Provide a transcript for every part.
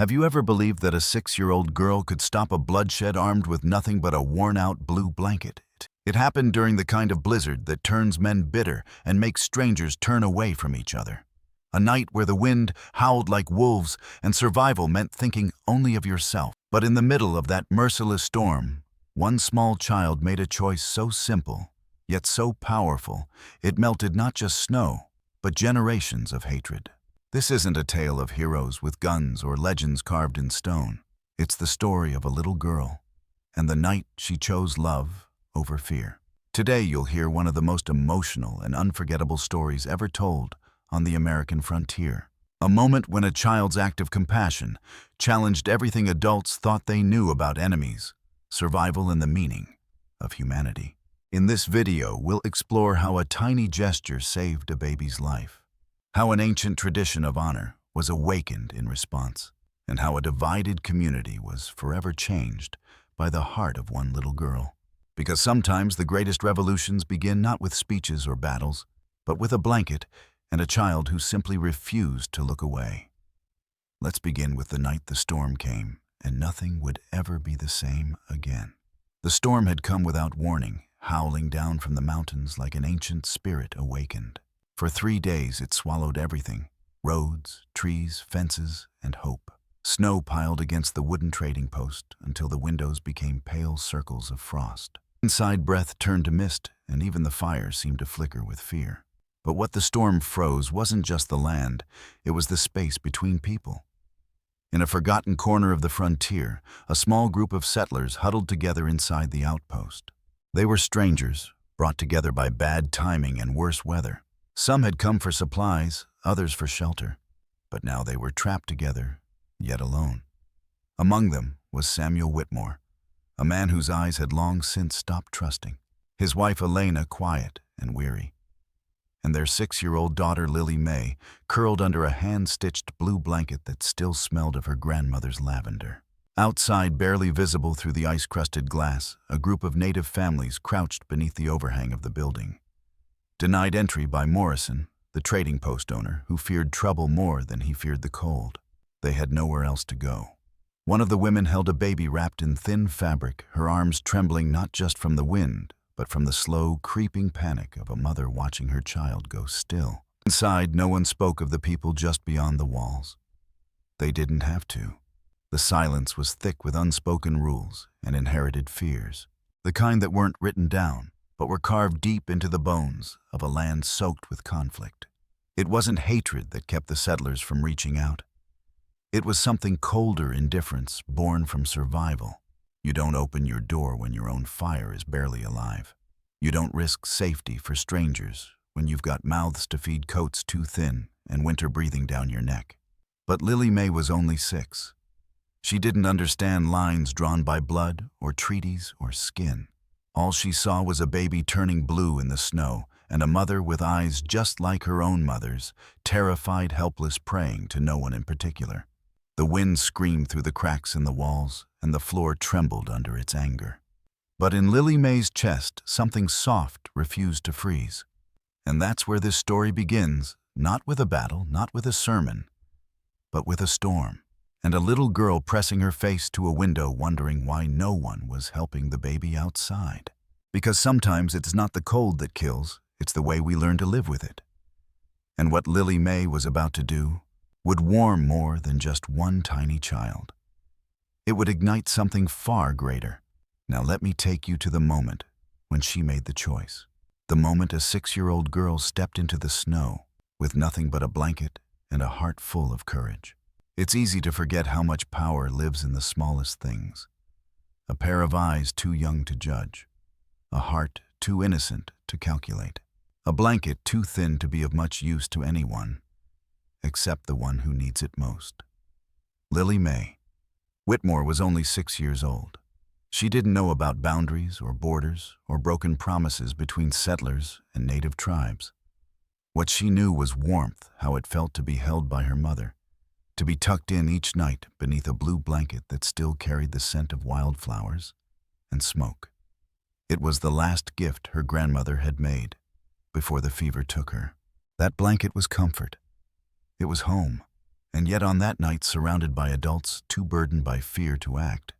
Have you ever believed that a 6-year-old girl could stop a bloodshed armed with nothing but a worn-out blue blanket? It happened during the kind of blizzard that turns men bitter and makes strangers turn away from each other. A night where the wind howled like wolves and survival meant thinking only of yourself. But in the middle of that merciless storm, one small child made a choice so simple, yet so powerful, it melted not just snow, but generations of hatred. This isn't a tale of heroes with guns or legends carved in stone. It's the story of a little girl, and the night she chose love over fear. Today you'll hear one of the most emotional and unforgettable stories ever told on the American frontier. A moment when a child's act of compassion challenged everything adults thought they knew about enemies, survival, and the meaning of humanity. In this video, we'll explore how a tiny gesture saved a baby's life, how an ancient tradition of honor was awakened in response, and how a divided community was forever changed by the heart of one little girl. Because sometimes the greatest revolutions begin not with speeches or battles, but with a blanket and a child who simply refused to look away. Let's begin with the night the storm came, and nothing would ever be the same again. The storm had come without warning, howling down from the mountains like an ancient spirit awakened. For 3 days it swallowed everything: roads, trees, fences, and hope. Snow piled against the wooden trading post until the windows became pale circles of frost. Inside, breath turned to mist, and even the fire seemed to flicker with fear. But what the storm froze wasn't just the land, it was the space between people. In a forgotten corner of the frontier, a small group of settlers huddled together inside the outpost. They were strangers, brought together by bad timing and worse weather. Some had come for supplies, others for shelter. But now they were trapped together, yet alone. Among them was Samuel Whitmore, a man whose eyes had long since stopped trusting, his wife Elena quiet and weary, and their 6-year-old daughter Lily Mae curled under a hand-stitched blue blanket that still smelled of her grandmother's lavender. Outside, barely visible through the ice-crusted glass, a group of native families crouched beneath the overhang of the building. Denied entry by Morrison, the trading post owner, who feared trouble more than he feared the cold. They had nowhere else to go. One of the women held a baby wrapped in thin fabric, her arms trembling not just from the wind, but from the slow, creeping panic of a mother watching her child go still. Inside, no one spoke of the people just beyond the walls. They didn't have to. The silence was thick with unspoken rules and inherited fears, the kind that weren't written down, but were carved deep into the bones of a land soaked with conflict. It wasn't hatred that kept the settlers from reaching out. It was something colder: indifference born from survival. You don't open your door when your own fire is barely alive. You don't risk safety for strangers when you've got mouths to feed, coats too thin, and winter breathing down your neck. But Lily Mae was only 6. She didn't understand lines drawn by blood or treaties or skin. All she saw was a baby turning blue in the snow, and a mother with eyes just like her own mother's, terrified, helpless, praying to no one in particular. The wind screamed through the cracks in the walls, and the floor trembled under its anger. But in Lily Mae's chest, something soft refused to freeze. And that's where this story begins, not with a battle, not with a sermon, but with a storm, and a little girl pressing her face to a window wondering why no one was helping the baby outside. Because sometimes it's not the cold that kills, it's the way we learn to live with it. And what Lily Mae was about to do would warm more than just one tiny child. It would ignite something far greater. Now let me take you to the moment when she made the choice. The moment a 6-year-old girl stepped into the snow with nothing but a blanket and a heart full of courage. It's easy to forget how much power lives in the smallest things. A pair of eyes too young to judge. A heart too innocent to calculate. A blanket too thin to be of much use to anyone, except the one who needs it most. Lily Mae. Whitmore was only 6 years old. She didn't know about boundaries or borders or broken promises between settlers and native tribes. What she knew was warmth, how it felt to be held by her mother, to be tucked in each night beneath a blue blanket that still carried the scent of wildflowers and smoke. It was the last gift her grandmother had made before the fever took her. That blanket was comfort. It was home, and yet on that night surrounded by adults too burdened by fear to act.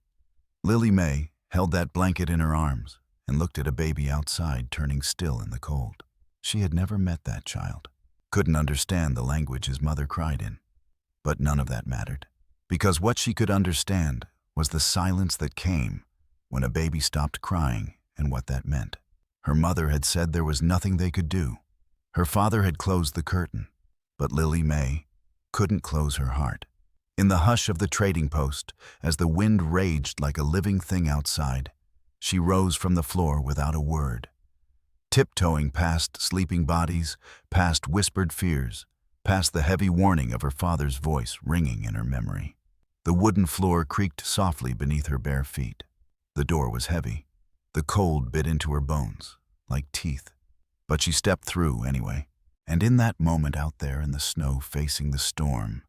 Lily May held that blanket in her arms and looked at a baby outside turning still in the cold. She had never met that child, couldn't understand the language his mother cried in. But none of that mattered, because what she could understand was the silence that came when a baby stopped crying and what that meant. Her mother had said there was nothing they could do. Her father had closed the curtain, but Lily May couldn't close her heart. In the hush of the trading post, as the wind raged like a living thing outside, she rose from the floor without a word, tiptoeing past sleeping bodies, past whispered fears, past the heavy warning of her father's voice ringing in her memory. The wooden floor creaked softly beneath her bare feet. The door was heavy. The cold bit into her bones, like teeth. But she stepped through anyway. And in that moment out there in the snow facing the storm,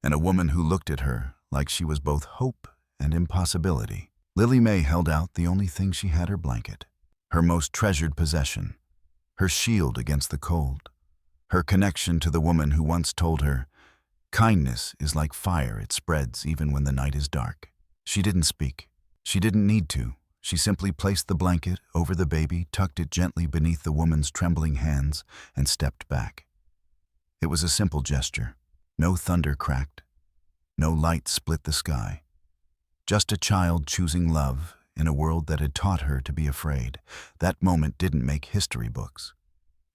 and a woman who looked at her like she was both hope and impossibility, Lily May held out the only thing she had, her blanket, her most treasured possession, her shield against the cold, her connection to the woman who once told her, "Kindness is like fire, it spreads even when the night is dark." She didn't speak. She didn't need to. She simply placed the blanket over the baby, tucked it gently beneath the woman's trembling hands, and stepped back. It was a simple gesture. No thunder cracked. No light split the sky. Just a child choosing love in a world that had taught her to be afraid. That moment didn't make history books.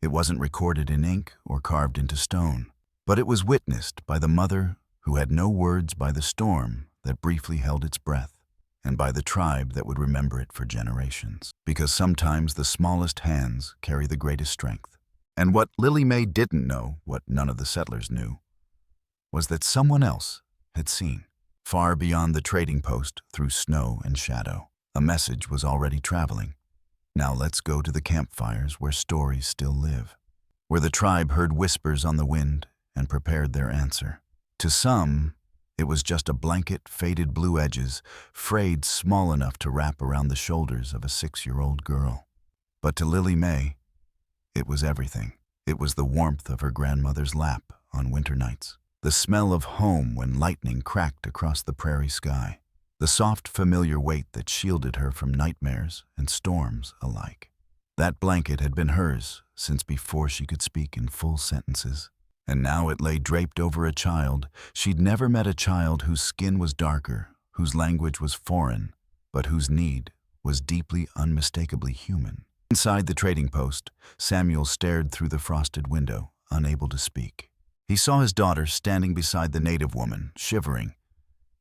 It wasn't recorded in ink or carved into stone, but it was witnessed by the mother who had no words, by the storm that briefly held its breath, and by the tribe that would remember it for generations. Because sometimes the smallest hands carry the greatest strength. And what Lily May didn't know, what none of the settlers knew, was that someone else had seen. Far beyond the trading post, through snow and shadow, a message was already traveling. Now let's go to the campfires where stories still live, where the tribe heard whispers on the wind and prepared their answer. To some, it was just a blanket, faded blue edges, frayed small enough to wrap around the shoulders of a 6-year-old girl. But to Lily May, it was everything. It was the warmth of her grandmother's lap on winter nights, the smell of home when lightning cracked across the prairie sky, the soft, familiar weight that shielded her from nightmares and storms alike. That blanket had been hers since before she could speak in full sentences. And now it lay draped over a child. She'd never met a child whose skin was darker, whose language was foreign, but whose need was deeply, unmistakably human. Inside the trading post, Samuel stared through the frosted window, unable to speak. He saw his daughter standing beside the native woman, shivering,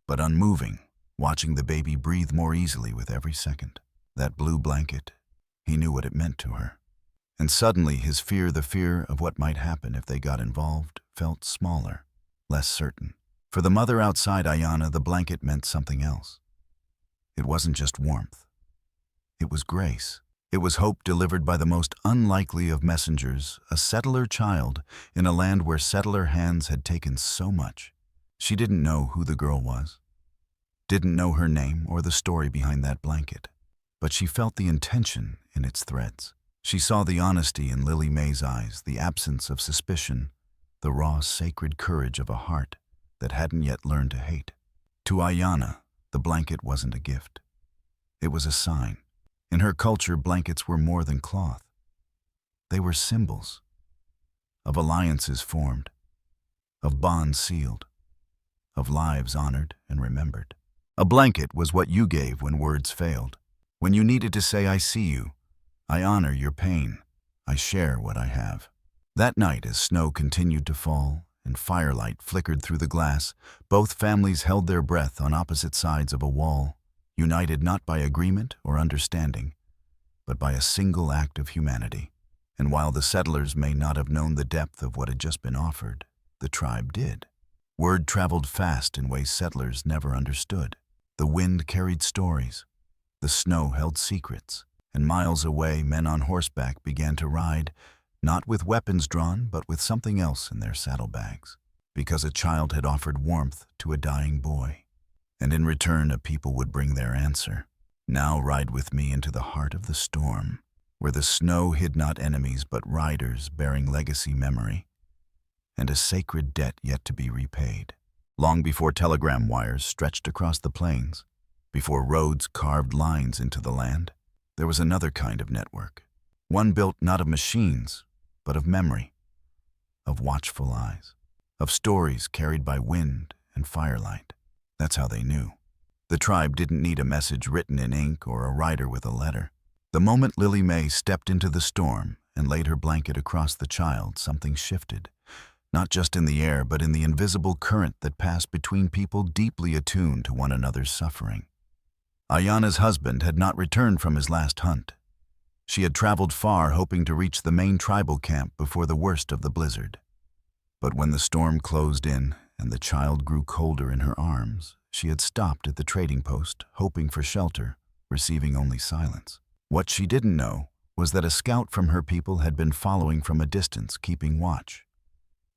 but unmoving, watching the baby breathe more easily with every second. That blue blanket, he knew what it meant to her. And suddenly his fear, the fear of what might happen if they got involved, felt smaller, less certain. For the mother outside Ayanna, the blanket meant something else. It wasn't just warmth. It was grace. It was hope delivered by the most unlikely of messengers, a settler child in a land where settler hands had taken so much. She didn't know who the girl was, didn't know her name or the story behind that blanket, but she felt the intention in its threads. She saw the honesty in Lily May's eyes, the absence of suspicion, the raw, sacred courage of a heart that hadn't yet learned to hate. To Ayanna, the blanket wasn't a gift. It was a sign. In her culture, blankets were more than cloth. They were symbols of alliances formed, of bonds sealed, of lives honored and remembered. A blanket was what you gave when words failed, when you needed to say, "I see you, I honor your pain, I share what I have." That night, as snow continued to fall and firelight flickered through the glass, both families held their breath on opposite sides of a wall, united not by agreement or understanding, but by a single act of humanity. And while the settlers may not have known the depth of what had just been offered, the tribe did. Word traveled fast in ways settlers never understood. The wind carried stories, the snow held secrets, and miles away, men on horseback began to ride, not with weapons drawn, but with something else in their saddlebags, because a child had offered warmth to a dying boy. And in return, a people would bring their answer. Now ride with me into the heart of the storm, where the snow hid not enemies but riders bearing legacy memory. and a sacred debt yet to be repaid. Long before telegram wires stretched across the plains, before roads carved lines into the land, there was another kind of network, one built not of machines, but of memory, of watchful eyes, of stories carried by wind and firelight. That's how they knew. The tribe didn't need a message written in ink or a rider with a letter. The moment Lily May stepped into the storm and laid her blanket across the child, something shifted, not just in the air, but in the invisible current that passed between people deeply attuned to one another's suffering. Ayana's husband had not returned from his last hunt. She had traveled far, hoping to reach the main tribal camp before the worst of the blizzard. But when the storm closed in and the child grew colder in her arms, she had stopped at the trading post, hoping for shelter, receiving only silence. What she didn't know was that a scout from her people had been following from a distance, keeping watch.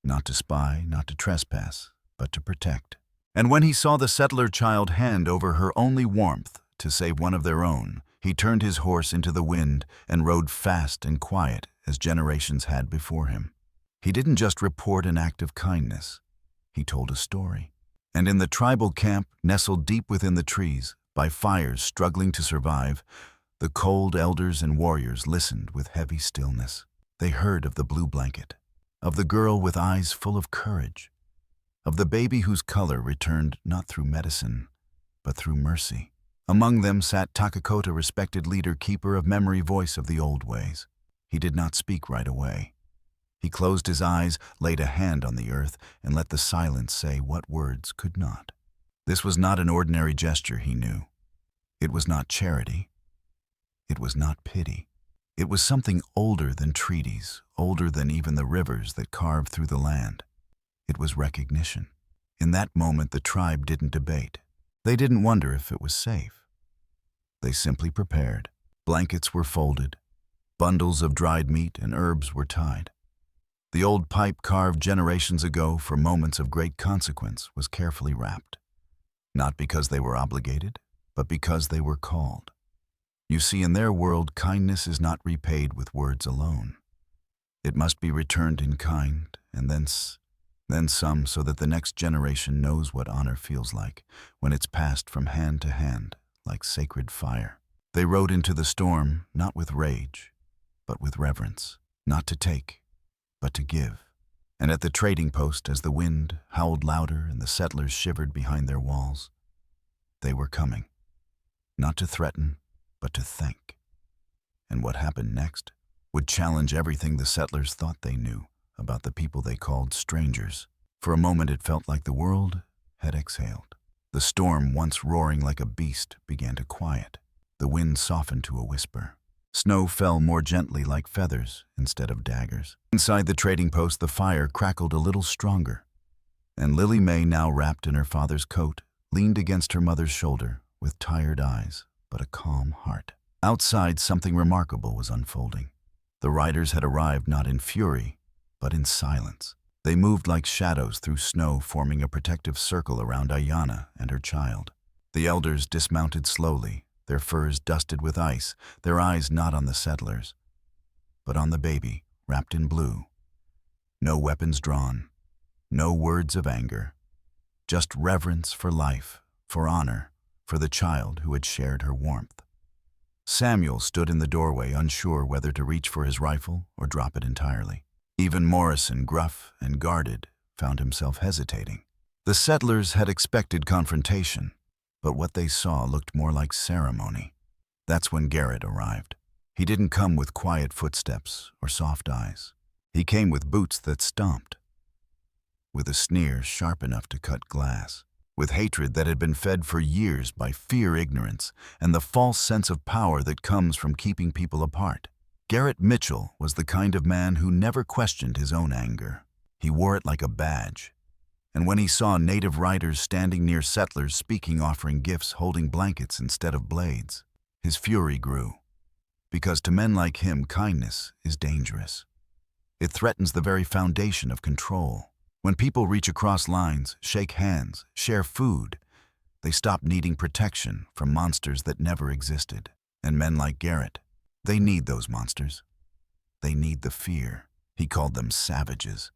Not to spy, not to trespass, but to protect. And when he saw the settler child hand over her only warmth to save one of their own, he turned his horse into the wind and rode fast and quiet as generations had before him. He didn't just report an act of kindness. He told a story. And in the tribal camp, nestled deep within the trees, by fires struggling to survive, the cold elders and warriors listened with heavy stillness. They heard of the blue blanket, of the girl with eyes full of courage, of the baby whose color returned not through medicine, but through mercy. Among them sat Takakota, respected leader, keeper of memory, voice of the old ways. He did not speak right away. He closed his eyes, laid a hand on the earth, and let the silence say what words could not. This was not an ordinary gesture, he knew. It was not charity. It was not pity. It was something older than treaties, older than even the rivers that carved through the land. It was recognition. In that moment, the tribe didn't debate. They didn't wonder if it was safe. They simply prepared. Blankets were folded. Bundles of dried meat and herbs were tied. The old pipe carved generations ago for moments of great consequence was carefully wrapped. Not because they were obligated, but because they were called. You see, in their world, kindness is not repaid with words alone. It must be returned in kind, and then some, so that the next generation knows what honor feels like when it's passed from hand to hand like sacred fire. They rode into the storm, not with rage, but with reverence, not to take, but to give. And at the trading post, as the wind howled louder and the settlers shivered behind their walls, they were coming, not to threaten, but to thank. And what happened next would challenge everything the settlers thought they knew about the people they called strangers. For a moment it felt like the world had exhaled. The storm, once roaring like a beast, began to quiet. The wind softened to a whisper. Snow fell more gently like feathers instead of daggers. Inside the trading post, the fire crackled a little stronger, and Lily May, now wrapped in her father's coat, leaned against her mother's shoulder with tired eyes but a calm heart. Outside, something remarkable was unfolding. The riders had arrived not in fury, but in silence. They moved like shadows through snow, forming a protective circle around Ayana and her child. The elders dismounted slowly, their furs dusted with ice, their eyes not on the settlers, but on the baby, wrapped in blue. No weapons drawn, no words of anger, just reverence for life, for honor, for the child who had shared her warmth. Samuel stood in the doorway, unsure whether to reach for his rifle or drop it entirely. Even Morrison, gruff and guarded, found himself hesitating. The settlers had expected confrontation, but what they saw looked more like ceremony. That's when Garrett arrived. He didn't come with quiet footsteps or soft eyes. He came with boots that stomped, with a sneer sharp enough to cut glass, with hatred that had been fed for years by fear, ignorance, and the false sense of power that comes from keeping people apart. Garrett Mitchell was the kind of man who never questioned his own anger. He wore it like a badge. And when he saw native riders standing near settlers, speaking, offering gifts, holding blankets instead of blades, his fury grew. Because to men like him, kindness is dangerous. It threatens the very foundation of control. When people reach across lines, shake hands, share food, they stop needing protection from monsters that never existed. And men like Garrett, they need those monsters. They need the fear. He called them savages,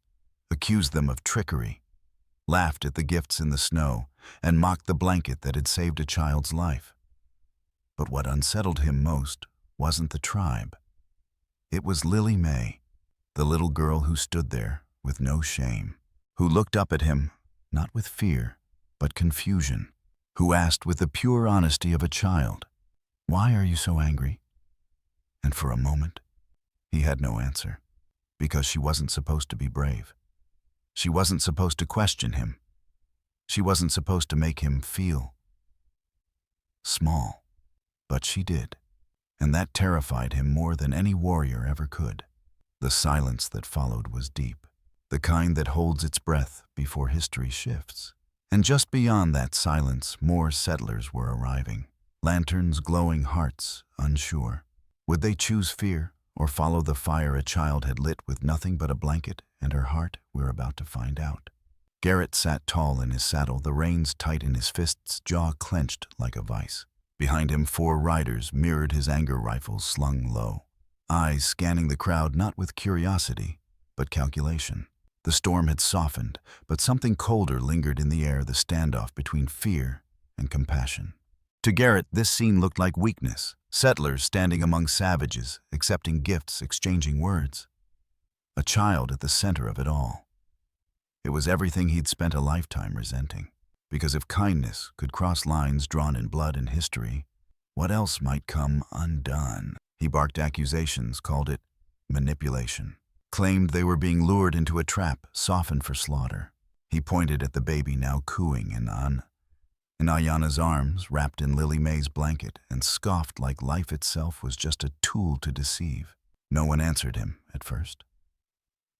accused them of trickery, laughed at the gifts in the snow, and mocked the blanket that had saved a child's life. But what unsettled him most wasn't the tribe. It was Lily May, the little girl who stood there with no shame, who looked up at him, not with fear, but confusion, who asked with the pure honesty of a child, "Why are you so angry?" And for a moment, he had no answer, because she wasn't supposed to be brave. She wasn't supposed to question him. She wasn't supposed to make him feel small. But she did, and that terrified him more than any warrior ever could. The silence that followed was deep, the kind that holds its breath before history shifts. And just beyond that silence, more settlers were arriving, lanterns glowing, hearts unsure. Would they choose fear or follow the fire a child had lit with nothing but a blanket and her heart? We're about to find out. Garrett sat tall in his saddle, the reins tight in his fists, jaw clenched like a vice. Behind him, 4 riders mirrored his anger rifles slung low, eyes scanning the crowd not with curiosity, but calculation. The storm had softened, but something colder lingered in the air, the standoff between fear and compassion. To Garrett, this scene looked like weakness, settlers standing among savages, accepting gifts, exchanging words. A child at the center of it all. It was everything he'd spent a lifetime resenting. Because if kindness could cross lines drawn in blood and history, what else might come undone? He barked accusations, called it manipulation, claimed they were being lured into a trap, softened for slaughter. He pointed at the baby now cooing in Ayana's arms, wrapped in Lily May's blanket, and scoffed like life itself was just a tool to deceive. No one answered him at first.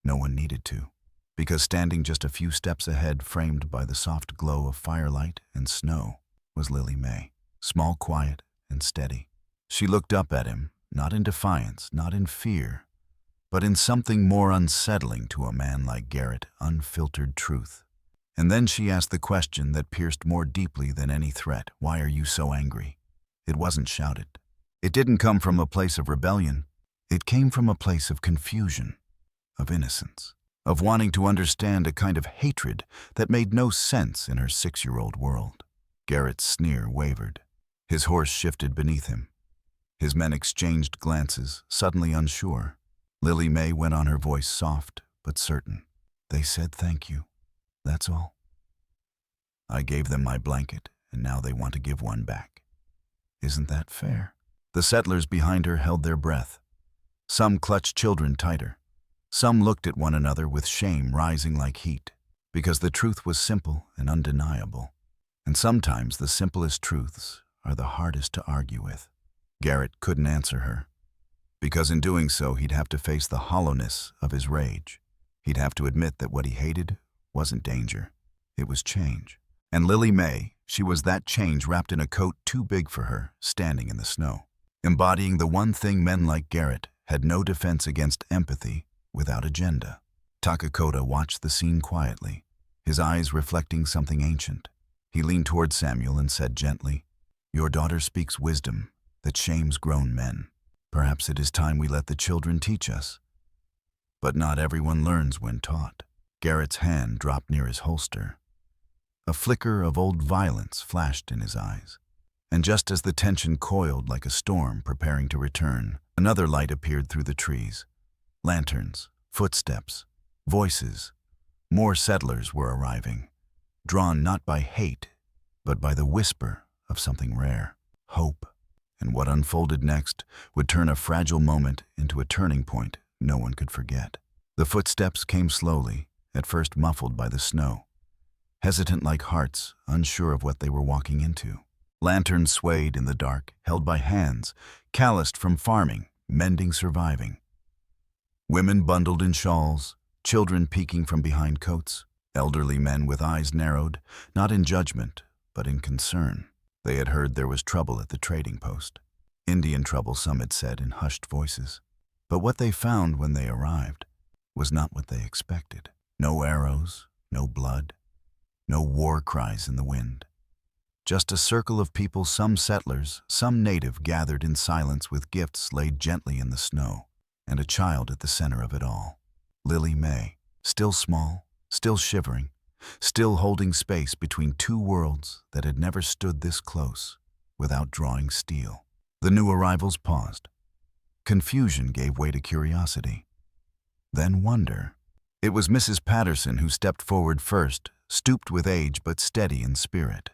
No one needed to. Because standing just a few steps ahead, framed by the soft glow of firelight and snow, was Lily May, small, quiet, and steady. She looked up at him, not in defiance, not in fear, but in something more unsettling to a man like Garrett, unfiltered truth. And then she asked the question that pierced more deeply than any threat, "Why are you so angry?" It wasn't shouted. It didn't come from a place of rebellion. It came from a place of confusion, of innocence, of wanting to understand, a kind of hatred that made no sense in her 6-year-old world. Garrett's sneer wavered. His horse shifted beneath him. His men exchanged glances, suddenly unsure. Lily May went on, her voice soft but certain. "They said thank you. That's all. I gave them my blanket, and now they want to give one back. Isn't that fair?" The settlers behind her held their breath. Some clutched children tighter. Some looked at one another with shame rising like heat, because the truth was simple and undeniable. And sometimes the simplest truths are the hardest to argue with. Garrett couldn't answer her, because in doing so he'd have to face the hollowness of his rage. He'd have to admit that what he hated wasn't danger, it was change. And Lily May, she was that change wrapped in a coat too big for her, standing in the snow, embodying the one thing men like Garrett had no defense against: empathy without agenda. Takakota watched the scene quietly, his eyes reflecting something ancient. He leaned toward Samuel and said gently, "Your daughter speaks wisdom that shames grown men. Perhaps it is time we let the children teach us." But not everyone learns when taught. Garrett's hand dropped near his holster. A flicker of old violence flashed in his eyes. And just as the tension coiled like a storm preparing to return, another light appeared through the trees. Lanterns, footsteps, voices. More settlers were arriving, drawn not by hate, but by the whisper of something rare: hope. And what unfolded next would turn a fragile moment into a turning point no one could forget. The footsteps came slowly, at first muffled by the snow, hesitant like hearts unsure of what they were walking into. Lanterns swayed in the dark, held by hands, calloused from farming, mending, surviving. Women bundled in shawls, children peeking from behind coats, elderly men with eyes narrowed, not in judgment, but in concern. They had heard there was trouble at the trading post. Indian trouble, some had said in hushed voices. But what they found when they arrived was not what they expected. No arrows, no blood, no war cries in the wind. Just a circle of people, some settlers, some native, gathered in silence with gifts laid gently in the snow, and a child at the center of it all. Lily May, still small, still shivering, still holding space between two worlds that had never stood this close without drawing steel. The new arrivals paused. Confusion gave way to curiosity, then wonder. It was Mrs. Patterson who stepped forward first, stooped with age but steady in spirit.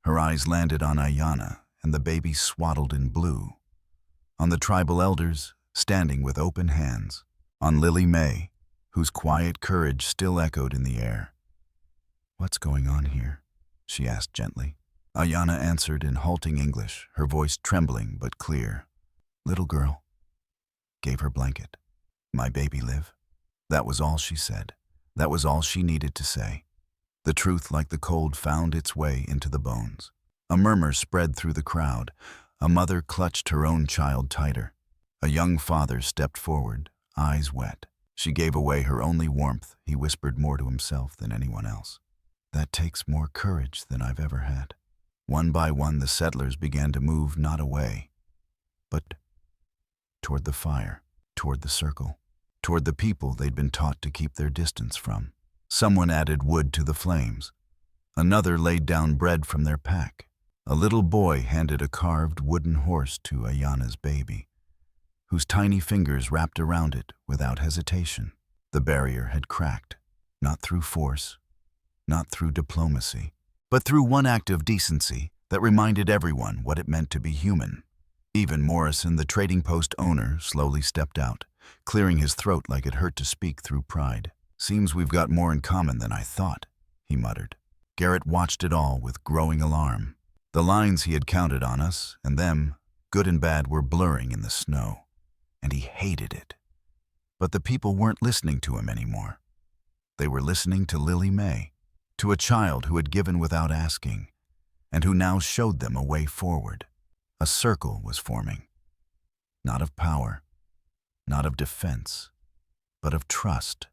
Her eyes landed on Ayanna and the baby swaddled in blue, on the tribal elders standing with open hands, on Lily May, whose quiet courage still echoed in the air. "What's going on here?" she asked gently. Ayanna answered in halting English, her voice trembling but clear. "Little girl." Gave her blanket. "My baby live?" That was all she said. That was all she needed to say. The truth, like the cold, found its way into the bones. A murmur spread through the crowd. A mother clutched her own child tighter. A young father stepped forward, eyes wet. She gave away her only warmth. He whispered more to himself than anyone else. "That takes more courage than I've ever had." One by one, the settlers began to move not away, but toward the fire, toward the circle, toward the people they'd been taught to keep their distance from. Someone added wood to the flames. Another laid down bread from their pack. A little boy handed a carved wooden horse to Ayanna's baby, whose tiny fingers wrapped around it without hesitation. The barrier had cracked, not through force, not through diplomacy, but through one act of decency that reminded everyone what it meant to be human. Even Morrison, the trading post owner, slowly stepped out, clearing his throat like it hurt to speak through pride. "Seems we've got more in common than I thought," he muttered. Garrett watched it all with growing alarm. The lines he had counted on us and them, good and bad, were blurring in the snow, and he hated it. But the people weren't listening to him anymore. They were listening to Lily May, to a child who had given without asking, and who now showed them a way forward. A circle was forming, not of power, not of defense, but of trust.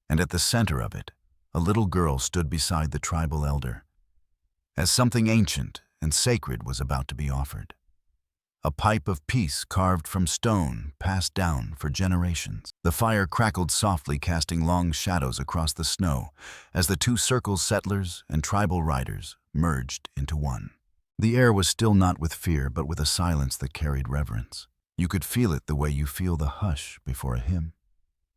And at the center of it, a little girl stood beside the tribal elder, as something ancient and sacred was about to be offered. A pipe of peace carved from stone, passed down for generations. The fire crackled softly, casting long shadows across the snow as the two circles, settlers and tribal riders, merged into one. The air was still not with fear, but with a silence that carried reverence. You could feel it the way you feel the hush before a hymn,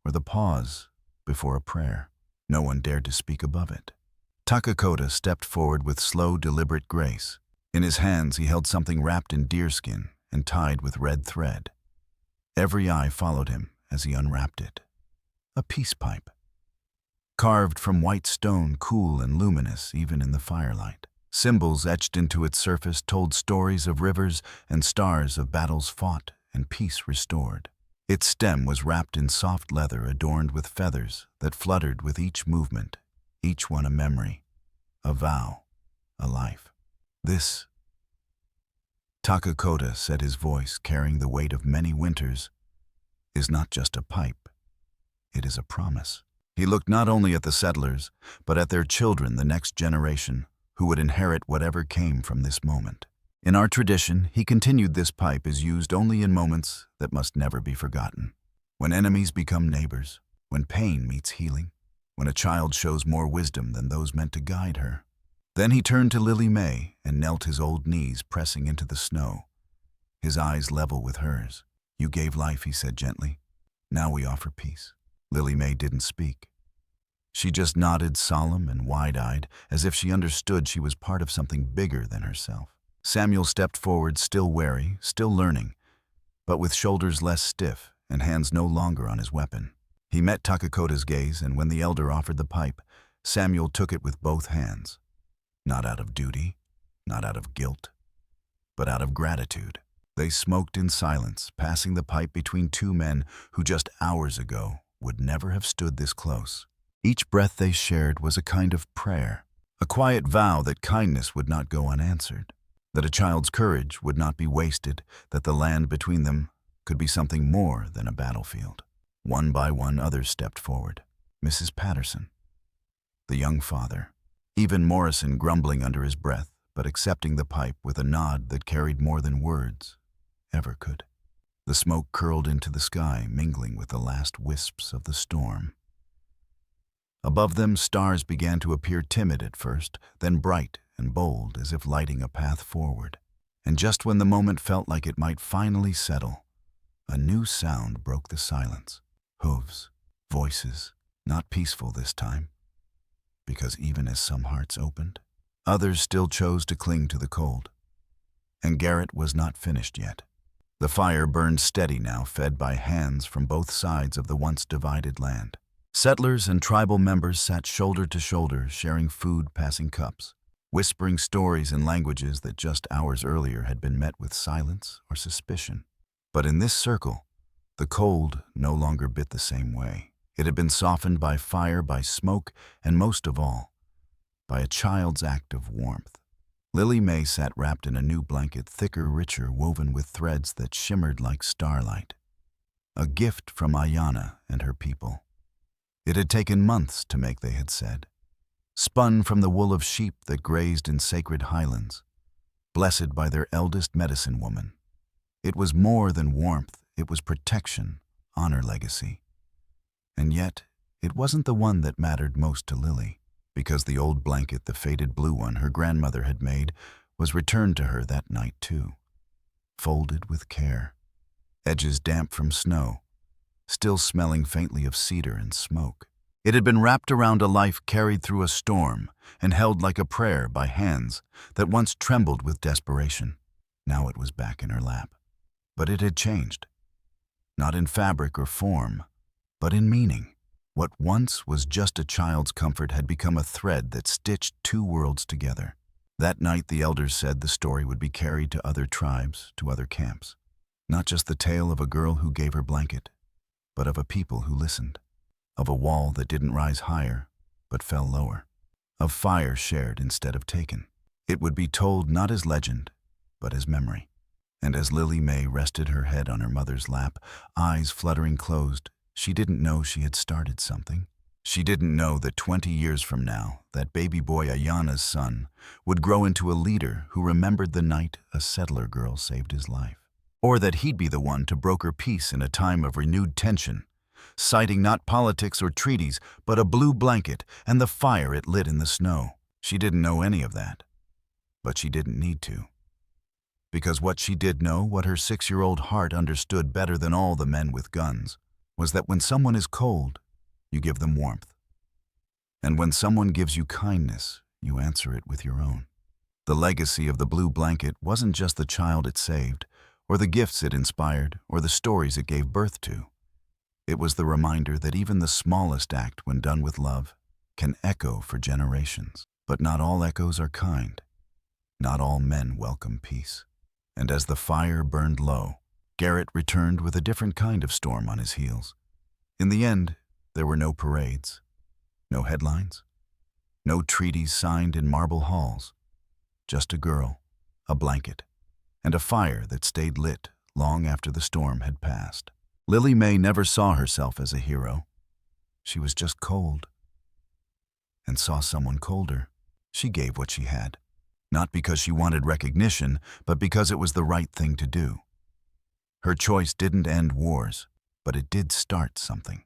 or the pause before a prayer. No one dared to speak above it. Takakota stepped forward with slow, deliberate grace. In his hands he held something wrapped in deerskin and tied with red thread. Every eye followed him as he unwrapped it. A peace pipe, carved from white stone, cool and luminous even in the firelight. Symbols etched into its surface told stories of rivers and stars, of battles fought and peace restored. Its stem was wrapped in soft leather adorned with feathers that fluttered with each movement, each one a memory, a vow, a life. "This," Takakota said, his voice carrying the weight of many winters, "is not just a pipe. It is a promise." He looked not only at the settlers, but at their children, the next generation, who would inherit whatever came from this moment. In our tradition, he continued, this pipe is used only in moments that must never be forgotten. When enemies become neighbors, when pain meets healing, when a child shows more wisdom than those meant to guide her. Then he turned to Lily May and knelt, his old knees pressing into the snow, his eyes level with hers. "You gave life," he said gently. "Now we offer peace." Lily May didn't speak. She just nodded, solemn and wide-eyed, as if she understood she was part of something bigger than herself. Samuel stepped forward, still wary, still learning, but with shoulders less stiff and hands no longer on his weapon. He met Takakota's gaze, and when the elder offered the pipe, Samuel took it with both hands. Not out of duty, not out of guilt, but out of gratitude. They smoked in silence, passing the pipe between two men who just hours ago would never have stood this close. Each breath they shared was a kind of prayer, a quiet vow that kindness would not go unanswered, that a child's courage would not be wasted, that the land between them could be something more than a battlefield. One by one, others stepped forward. Mrs. Patterson, the young father, even Morrison grumbling under his breath, but accepting the pipe with a nod that carried more than words ever could. The smoke curled into the sky, mingling with the last wisps of the storm. Above them, stars began to appear timid at first, then bright and bold as if lighting a path forward. And just when the moment felt like it might finally settle, a new sound broke the silence. Hooves, voices, not peaceful this time, because even as some hearts opened, others still chose to cling to the cold. And Garrett was not finished yet. The fire burned steady now, fed by hands from both sides of the once divided land. Settlers and tribal members sat shoulder to shoulder, sharing food, passing cups, whispering stories in languages that just hours earlier had been met with silence or suspicion. But in this circle, the cold no longer bit the same way. It had been softened by fire, by smoke, and most of all, by a child's act of warmth. Lily May sat wrapped in a new blanket, thicker, richer, woven with threads that shimmered like starlight. A gift from Ayanna and her people. It had taken months to make, they had said. Spun from the wool of sheep that grazed in sacred highlands, blessed by their eldest medicine woman. It was more than warmth, it was protection, honor, legacy. And yet, it wasn't the one that mattered most to Lily, because the old blanket, the faded blue one her grandmother had made, was returned to her that night too, folded with care, edges damp from snow, still smelling faintly of cedar and smoke. It had been wrapped around a life carried through a storm and held like a prayer by hands that once trembled with desperation. Now it was back in her lap. But it had changed. Not in fabric or form, but in meaning. What once was just a child's comfort had become a thread that stitched two worlds together. That night, the elders said the story would be carried to other tribes, to other camps. Not just the tale of a girl who gave her blanket, but of a people who listened. Of a wall that didn't rise higher, but fell lower. Of fire shared instead of taken. It would be told not as legend, but as memory. And as Lily May rested her head on her mother's lap, eyes fluttering closed, she didn't know she had started something. She didn't know that 20 years from now, that baby boy Ayanna's son would grow into a leader who remembered the night a settler girl saved his life. Or that he'd be the one to broker peace in a time of renewed tension, citing not politics or treaties, but a blue blanket and the fire it lit in the snow. She didn't know any of that, but she didn't need to. Because what she did know, what her 6-year-old heart understood better than all the men with guns, was that when someone is cold, you give them warmth. And when someone gives you kindness, you answer it with your own. The legacy of the blue blanket wasn't just the child it saved, or the gifts it inspired, or the stories it gave birth to. It was the reminder that even the smallest act, when done with love, can echo for generations. But not all echoes are kind. Not all men welcome peace. And as the fire burned low, Garrett returned with a different kind of storm on his heels. In the end, there were no parades, no headlines, no treaties signed in marble halls. Just a girl, a blanket, and a fire that stayed lit long after the storm had passed. Lily May never saw herself as a hero. She was just cold. And saw someone colder. She gave what she had. Not because she wanted recognition, but because it was the right thing to do. Her choice didn't end wars, but it did start something.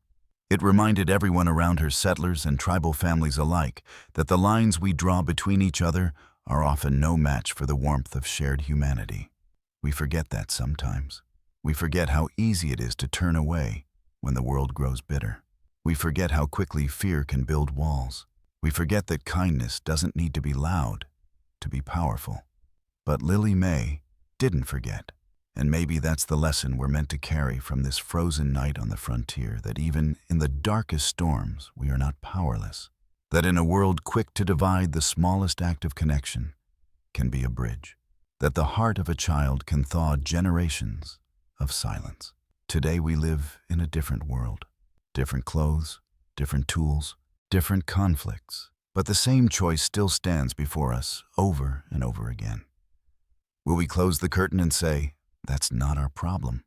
It reminded everyone around her, settlers and tribal families alike, that the lines we draw between each other are often no match for the warmth of shared humanity. We forget that sometimes. We forget how easy it is to turn away when the world grows bitter. We forget how quickly fear can build walls. We forget that kindness doesn't need to be loud to be powerful. But Lily May didn't forget. And maybe that's the lesson we're meant to carry from this frozen night on the frontier, that even in the darkest storms, we are not powerless. That in a world quick to divide, the smallest act of connection can be a bridge. That the heart of a child can thaw generations of silence. Today we live in a different world. Different clothes, different tools, different conflicts. But the same choice still stands before us over and over again. Will we close the curtain and say, that's not our problem?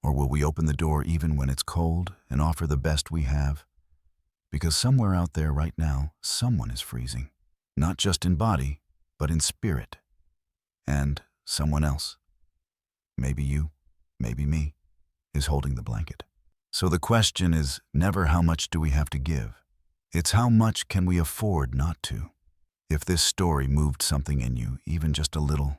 Or will we open the door even when it's cold and offer the best we have? Because somewhere out there right now, someone is freezing. Not just in body, but in spirit. And someone else, maybe you, maybe me, is holding the blanket. So the question is never how much do we have to give, It's how much can we afford not to? If this story moved something in you, even just a little,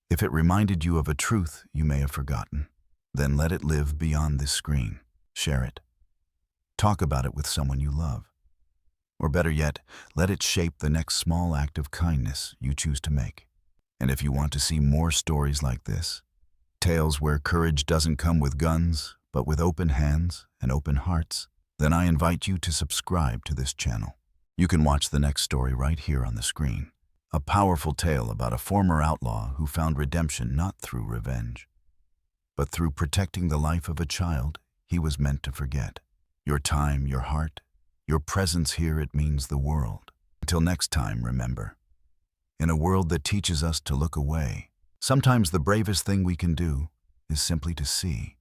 if it reminded you of a truth you may have forgotten, then let it live beyond this screen. Share it. Talk about it with someone you love. Or better yet, let it shape the next small act of kindness you choose to make. And if you want to see more stories like this, tales where courage doesn't come with guns, but with open hands and open hearts, then I invite you to subscribe to this channel. You can watch the next story right here on the screen. A powerful tale about a former outlaw who found redemption not through revenge, but through protecting the life of a child he was meant to forget. Your time, your heart, your presence here, it means the world. Until next time, remember, in a world that teaches us to look away, sometimes the bravest thing we can do is simply to see.